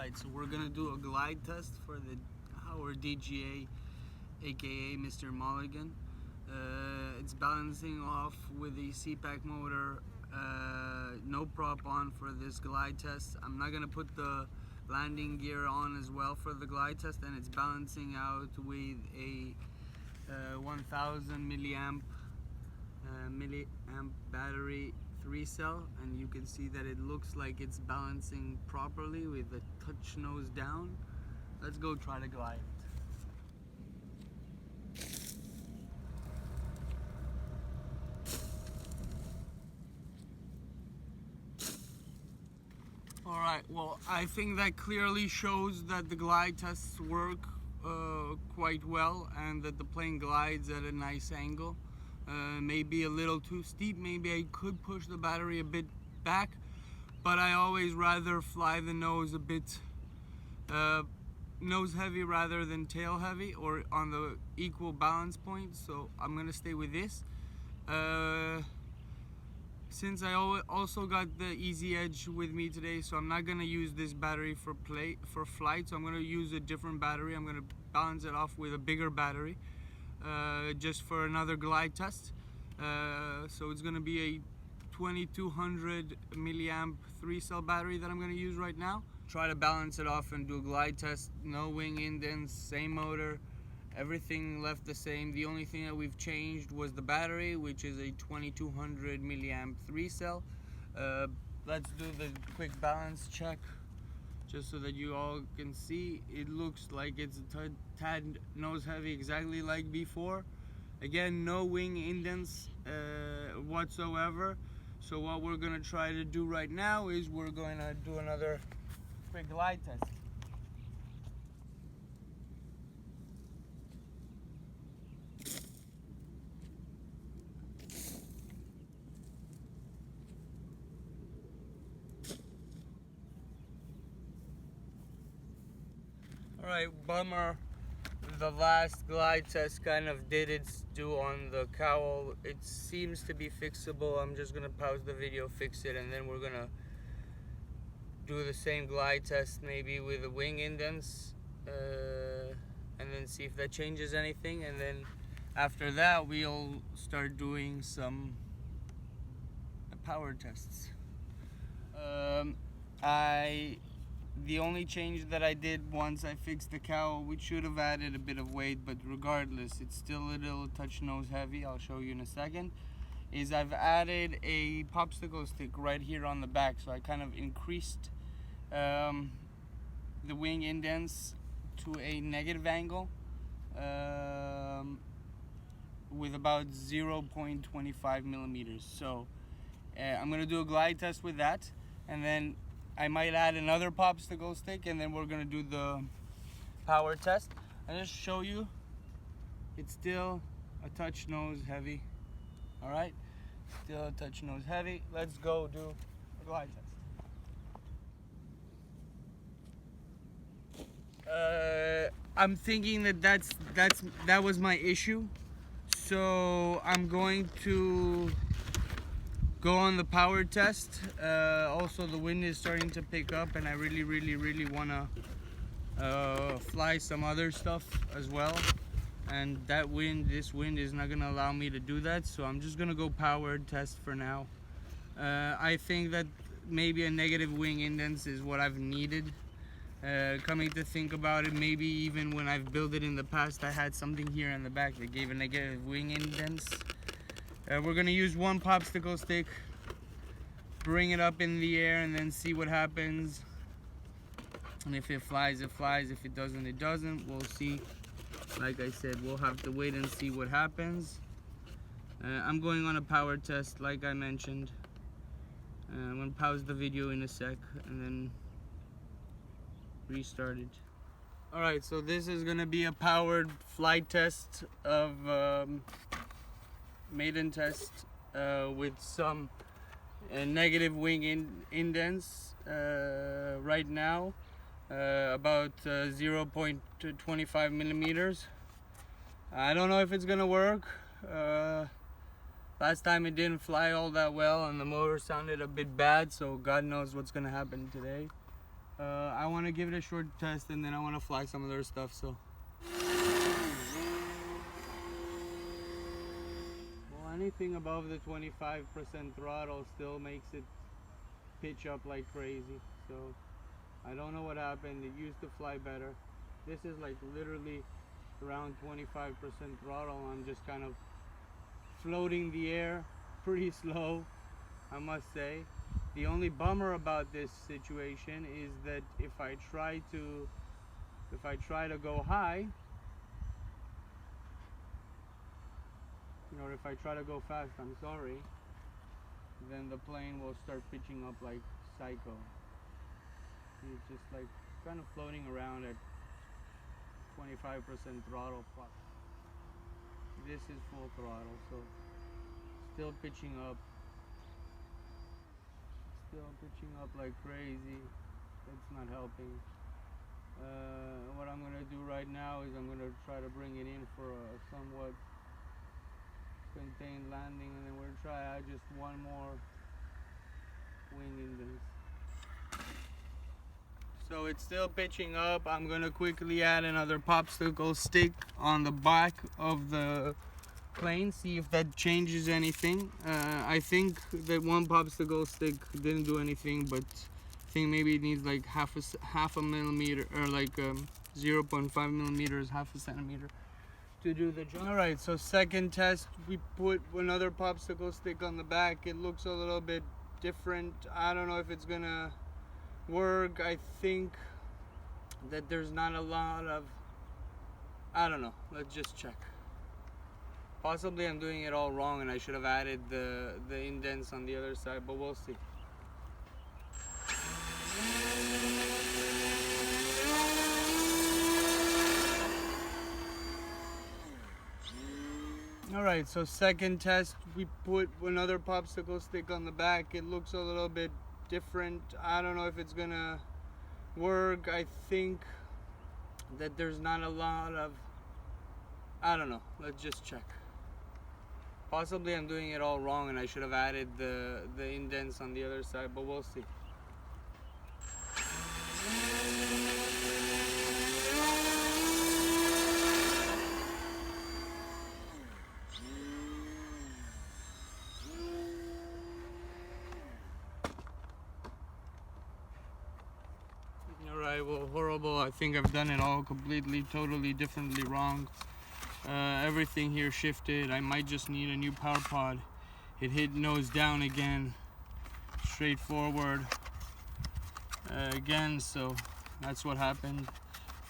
Alright, so we're gonna do a glide test for our DGA, aka Mr. Mulligan. It's balancing off with the CPAC motor, no prop on for this glide test. I'm not gonna put the landing gear on as well for the glide test, and it's balancing out with a 1000 milliamp battery 3-cell, and you can see that it looks like it's balancing properly with the touch nose down. Let's go try to glide it. Alright, well, I think that clearly shows that the glide tests work quite well, and that the plane glides at a nice angle. Maybe a little too steep, maybe I could push the battery a bit back, but I always rather fly the nose a bit nose heavy rather than tail heavy, or on the equal balance point, so I'm gonna stay with this. Since I also got the Easy Edge with me today, so I'm not gonna use this battery for flight, so I'm gonna use a different battery. I'm gonna balance it off with a bigger battery, just for another glide test. So it's gonna be a 2200 milliamp 3-cell battery that I'm gonna use right now. Try to balance it off and do a glide test. No wing indents, same motor, everything left the same. The only thing that we've changed was the battery, which is a 2200 milliamp 3-cell. Let's do the quick balance check, just so that you all can see. It looks like it's a tad nose heavy, exactly like before. Again, no wing indents whatsoever. So what we're gonna try to do right now is we're going to do another quick glide test. Alright, bummer. The last glide test kind of did its due on the cowl. It seems to be fixable. I'm just gonna pause the video, fix it, and then we're gonna do the same glide test maybe with the wing indents, and then see if that changes anything, and then after that we'll start doing some power tests. The only change that I did once I fixed the cowl, which should have added a bit of weight, but regardless, it's still a little touch nose heavy, I'll show you in a second, is I've added a popsicle stick right here on the back. So I kind of increased the wing indents to a negative angle with about 0.25 millimeters. So I'm going to do a glide test with that, and then I might add another popsicle stick, and then we're gonna do the power test. I'll just show you, it's still a touch nose heavy. All right, still a touch nose heavy. Let's go do a glide test. I'm thinking that was my issue, so I'm going to go on the power test. Also, the wind is starting to pick up, and I really want to fly some other stuff as well, and this wind is not going to allow me to do that, so I'm just going to go power test for now. I think that maybe a negative wing indents is what I've needed. Coming to think about it, maybe even when I've built it in the past, I had something here in the back that gave a negative wing indents. We're gonna use one popsicle stick, bring it up in the air, and then see what happens. And if it flies, it flies. If it doesn't, it doesn't. We'll see. Like I said, we'll have to wait and see what happens. I'm going on a power test, like I mentioned. I'm gonna pause the video in a sec and then restart it. Alright, so this is gonna be a powered flight test of maiden test with some negative wing indents right now, about 0.25 millimeters. I don't know if it's gonna work. Last time it didn't fly all that well, and the motor sounded a bit bad, so God knows what's gonna happen today. I want to give it a short test and then I want to fly some other stuff. So, well, anything above the 25% throttle still makes it pitch up like crazy. So, I don't know what happened. It used to fly better. This is like literally around 25% throttle. I'm just kind of floating the air pretty slow, I must say. The only bummer about this situation is that if I try to go high, or if I try to go fast, I'm sorry, then the plane will start pitching up like psycho. It's just like kind of floating around at 25% throttle plus. This is full throttle, so still pitching up like crazy. That's not helping. What I'm gonna do right now is I'm gonna try to bring it in for a somewhat contained landing, and then we're gonna try out just one more wing indent. So it's still pitching up. I'm gonna quickly add another popsicle stick on the back of the plane, see if that changes anything. I think that one popsicle stick didn't do anything, but I think maybe it needs like half a millimeter, or like 0.5 millimeters, half a centimeter to do the job. All right, so second test, we put another popsicle stick on the back. It looks a little bit different. I don't know if it's gonna work. I think that there's not a lot of, I don't know, let's just check. Possibly I'm doing it all wrong and I should have added the indents on the other side, but we'll see. Alright, so second test, we put another popsicle stick on the back. It looks a little bit different. I don't know if it's gonna work. I think that there's not a lot of, I don't know, let's just check. Possibly I'm doing it all wrong and I should have added the indents on the other side, but we'll see. Alright, well, horrible. I think I've done it all completely, totally, differently wrong. Everything here shifted. I might just need a new power pod. It hit nose down again, straight forward again, so that's what happened.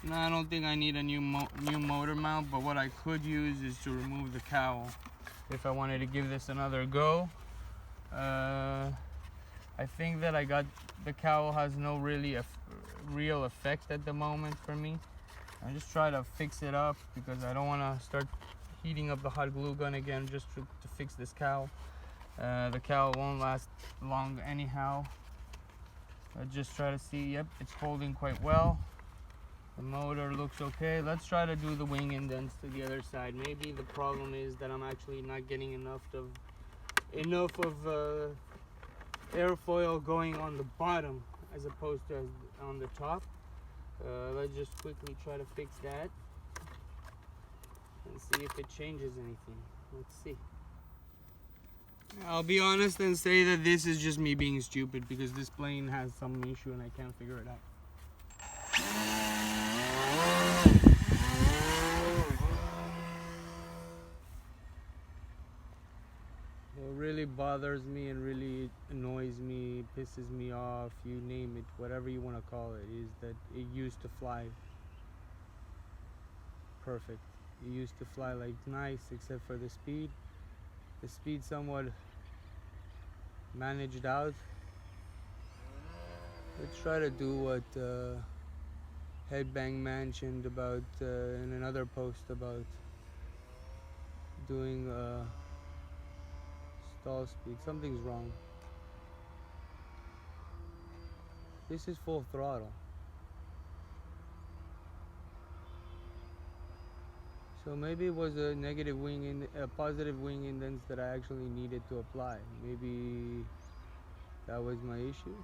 No, I don't think I need a new motor mount, but what I could use is to remove the cowl if I wanted to give this another go. I think that the cowl has no real effect at the moment for me. I just try to fix it up because I don't want to start heating up the hot glue gun again just to fix this cowl. The cowl won't last long anyhow. I just try to see, yep, it's holding quite well. The motor looks okay. Let's try to do the wing indents to the other side. Maybe the problem is that I'm actually not getting enough of airfoil going on the bottom as opposed to on the top. Let's just quickly try to fix that and see if it changes anything. Let's see. I'll be honest and say that this is just me being stupid because this plane has some issue and I can't figure it out. What really bothers me and really annoys me, pisses me off, you name it, whatever you want to call it, is that it used to fly perfect. It used to fly like nice, except for the speed. The speed somewhat managed out. Let's try to do what Headbang mentioned about in another post about doing stall speed. Something's wrong. This is full throttle. So maybe it was a positive wing indents that I actually needed to apply. Maybe that was my issue.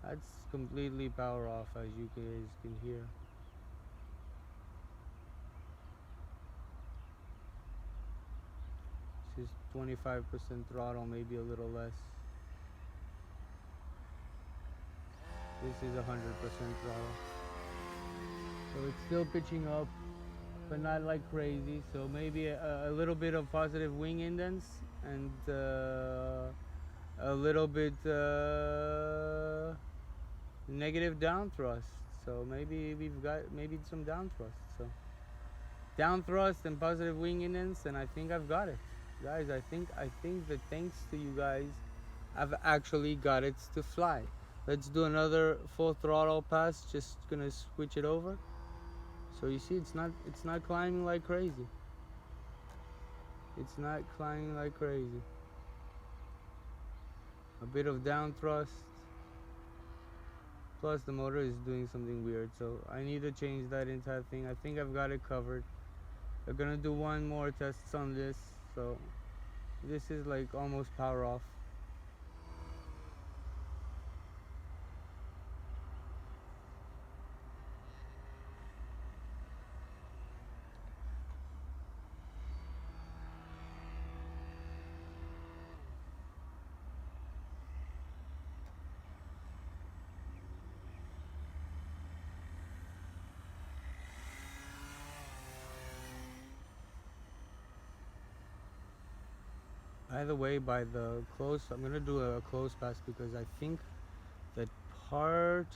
That's completely power off, as you guys can hear. This is 25% throttle, maybe a little less. This is 100% throttle. So it's still pitching up, but not like crazy. So maybe a little bit of positive wing indents and a little bit negative down thrust. So maybe we've got some down thrust. So down thrust and positive wing indents, and I think I've got it, guys. I think that thanks to you guys, I've actually got it to fly. Let's do another full throttle pass. Just gonna switch it over. So you see, it's not climbing like crazy. It's not climbing like crazy. A bit of down thrust. Plus the motor is doing something weird, so I need to change that entire thing. I think I've got it covered. We're gonna do one more test on this. So this is like almost power off. By the way, by the close, I'm gonna do a close pass because I think that part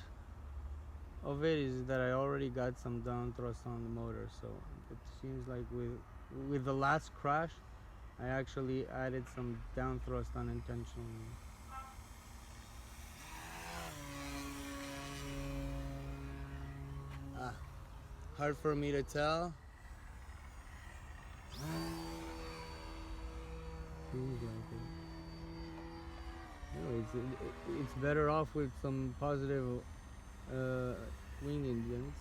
of it is that I already got some down thrust on the motor. So it seems like with the last crash, I actually added some down thrust unintentionally. Hard for me to tell. Seems like it. Anyway, it's better off with some positive wing indents.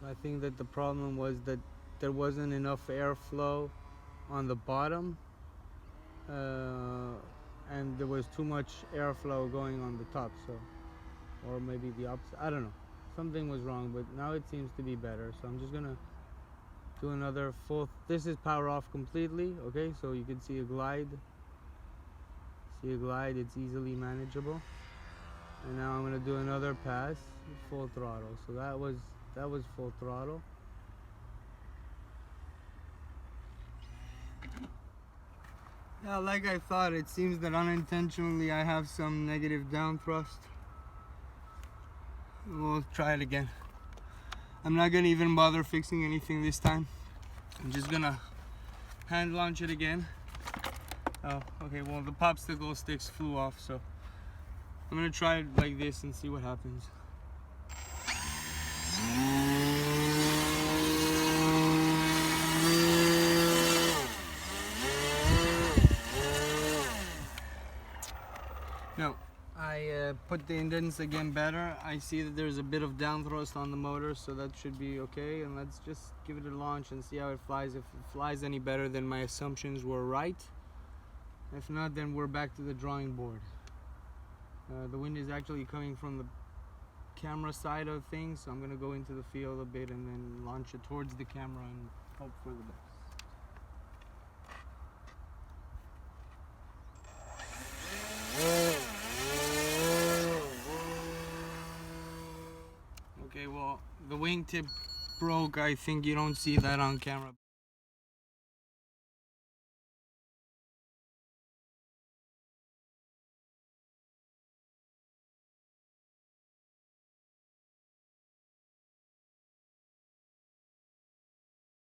So I think that the problem was that there wasn't enough airflow on the bottom, and there was too much airflow going on the top. So, or maybe the opposite. I don't know. Something was wrong, but now it seems to be better. So I'm just gonna do another full. This is power off completely. Okay, so you can see a glide. See a glide. It's easily manageable. And now I'm gonna do another pass, full throttle. So that was full throttle. Yeah, like I thought, it seems that unintentionally I have some negative down thrust. We'll try it again. I'm not gonna even bother fixing anything this time. I'm just gonna hand launch it again. Oh, okay, well the popsicle sticks flew off, so I'm gonna try it like this and see what happens. No, I put the indents again better. I see that there's a bit of down thrust on the motor, so that should be okay. And let's just give it a launch and see how it flies. If it flies any better, then my assumptions were right. If not, then we're back to the drawing board. The wind is actually coming from the camera side of things, so I'm gonna go into the field a bit and then launch it towards the camera and hope for the best. Okay, well, the wingtip broke. I think you don't see that on camera.